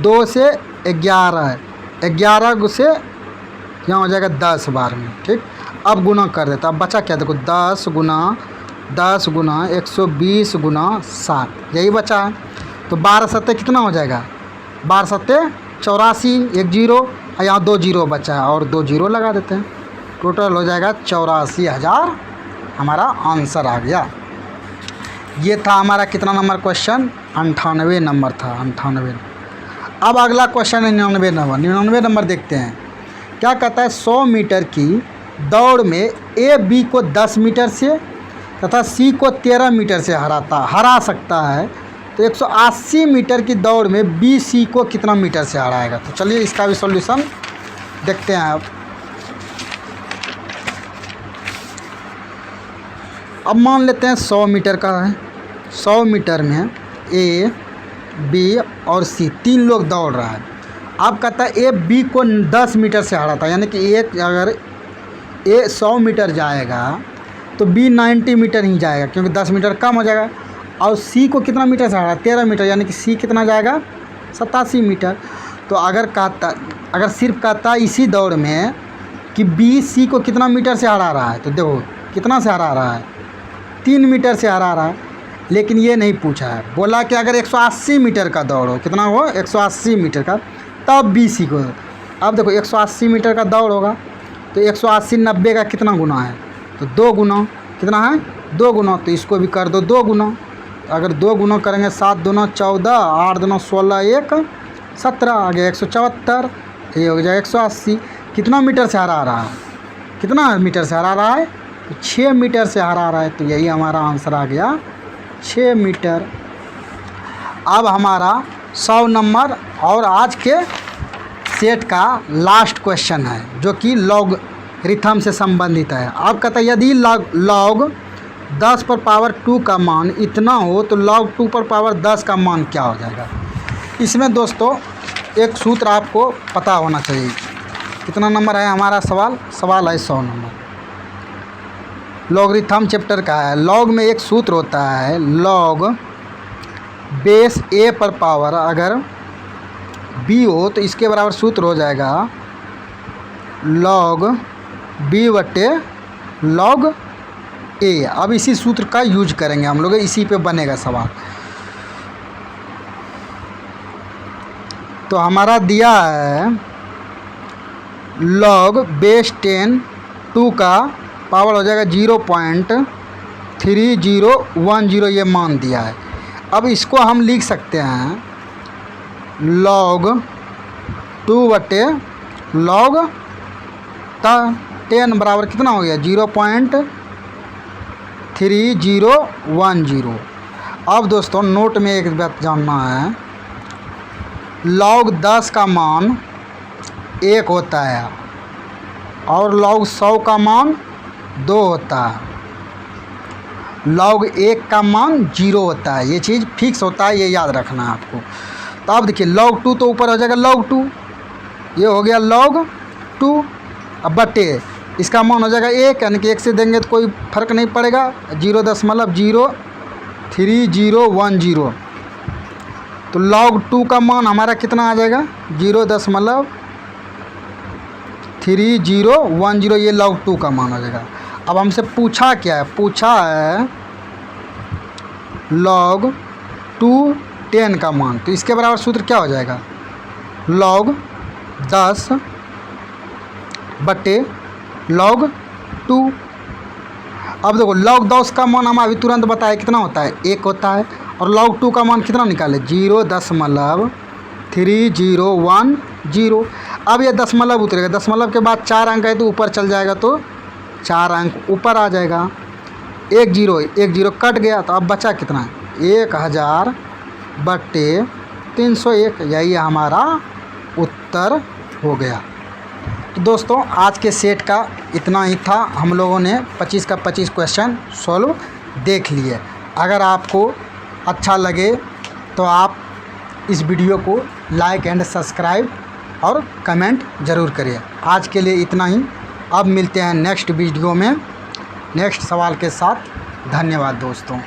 2 से 11, 11 से यहाँ हो जाएगा 10 बार में, ठीक। अब गुना कर देता, अब बचा क्या, देखो 10 गुना 120 गुना 7, यही बचा है। तो 12 सत्ते कितना हो जाएगा, 12 सत्ते 84, 1 0 यहाँ 2 जीरो बचा है और 2 जीरो लगा देते हैं, टोटल हो जाएगा 84,000 हमारा आंसर आ गया। ये था हमारा कितना नंबर क्वेश्चन, 98 नंबर था, 98। अब अगला क्वेश्चन है 99 नंबर। 99 नंबर देखते हैं क्या कहता है। 100 मीटर की दौड़ में ए बी को 10 मीटर से तथा सी को 13 मीटर से हरा सकता है, तो 180 मीटर की दौड़ में बी सी को कितना मीटर से हराएगा। तो चलिए इसका भी सॉल्यूशन देखते हैं। अब मान लेते हैं 100 मीटर का है। 100 मीटर में ए बी और सी 3 लोग दौड़ रहा है। अब कहता है ए बी को 10 मीटर से हराता है, यानी कि एक अगर ए 100 मीटर जाएगा तो बी 90 मीटर ही जाएगा, क्योंकि 10 मीटर कम हो जाएगा। और सी को कितना मीटर से हरा, 13 मीटर, यानी कि सी कितना जाएगा 87 मीटर। तो अगर सिर्फ कहता इसी दौड़ में कि बी सी को कितना मीटर से हरा रहा है, तो देखो कितना से हरा रहा है, 3 मीटर से हरा रहा है। लेकिन ये नहीं पूछा है, बोला कि अगर 180 मीटर का दौड़ हो, कितना हो 180 मीटर का, तब बी सी को। अब देखो 180 मीटर का दौड़ होगा तो 180 90 का कितना गुना है, तो 2 गुना, कितना है 2 गुना, तो इसको भी कर दो 2 गुना। अगर 2 गुना करेंगे 7 दूना 14, 8 दूना 16, 1 17, आगे 174, ये हो जाएगा 180। कितना मीटर से हरा रहा है, कितना मीटर से हरा रहा है, तो 6 मीटर से हरा रहा है। तो यही हमारा आंसर आ गया 6 मीटर। अब हमारा 100 नंबर और आज के सेट का लास्ट क्वेश्चन है, जो कि लॉगरिथम से संबंधित है। अब कहता है यदि लॉग 10 पर पावर 2 का मान इतना हो तो लॉग 2 पर पावर 10 का मान क्या हो जाएगा। इसमें दोस्तों एक सूत्र आपको पता होना चाहिए। कितना नंबर है हमारा सवाल है 100 नंबर, लॉगरिथम चैप्टर का है। लॉग में एक सूत्र होता है, लॉग बेस ए पर पावर अगर बी हो तो इसके बराबर सूत्र हो जाएगा लॉग बी बटे लॉग ए। अब इसी सूत्र का यूज करेंगे हम लोग, इसी पे बनेगा सवाल। तो हमारा दिया है लॉग बेस 10 2 का पावर हो जाएगा 0.3010, ये मान दिया है। अब इसको हम लिख सकते हैं लॉग 2 बटे लॉग 10 बराबर कितना हो गया 0.3010। अब दोस्तों नोट में एक बात जानना है, लॉग 10 का मान 1 होता है और लॉग 100 का मान 2 होता है, लॉग 1 का मान 0 होता है। ये चीज़ फिक्स होता है, ये याद रखना है आपको। तो अब देखिए लॉग 2 तो ऊपर हो जाएगा लॉग 2, ये हो गया लॉग 2। अब बटे इसका मान हो जाएगा 1, यानी कि 1 से देंगे तो कोई फ़र्क नहीं पड़ेगा, 0.03010। तो लॉग 2 का मान हमारा कितना आ जाएगा 0.3010, ये लॉग 2 का मान हो जाएगा। अब हमसे पूछा क्या है, पूछा है लॉग 2 10 का मान, तो इसके बराबर सूत्र क्या हो जाएगा लॉग 10 बटे लॉग 2। अब देखो लॉग 10 का मान हम अभी तुरंत बताए कितना होता है 1 होता है, और लॉग 2 का मान कितना निकाले 0.3010। अब ये दशमलव उतरेगा, दशमलव के बाद 4 अंक है तो ऊपर चल जाएगा, तो 4 अंक ऊपर आ जाएगा। 1 0 कट गया, तो अब बचा कितना 1000 बटे 301, यही हमारा उत्तर हो गया। तो दोस्तों आज के सेट का इतना ही था, हम लोगों ने 25 का 25 क्वेश्चन सॉल्व देख लिए। अगर आपको अच्छा लगे तो आप इस वीडियो को लाइक एंड सब्सक्राइब और कमेंट ज़रूर करिए। आज के लिए इतना ही, अब मिलते हैं नेक्स्ट वीडियो में नेक्स्ट सवाल के साथ। धन्यवाद दोस्तों।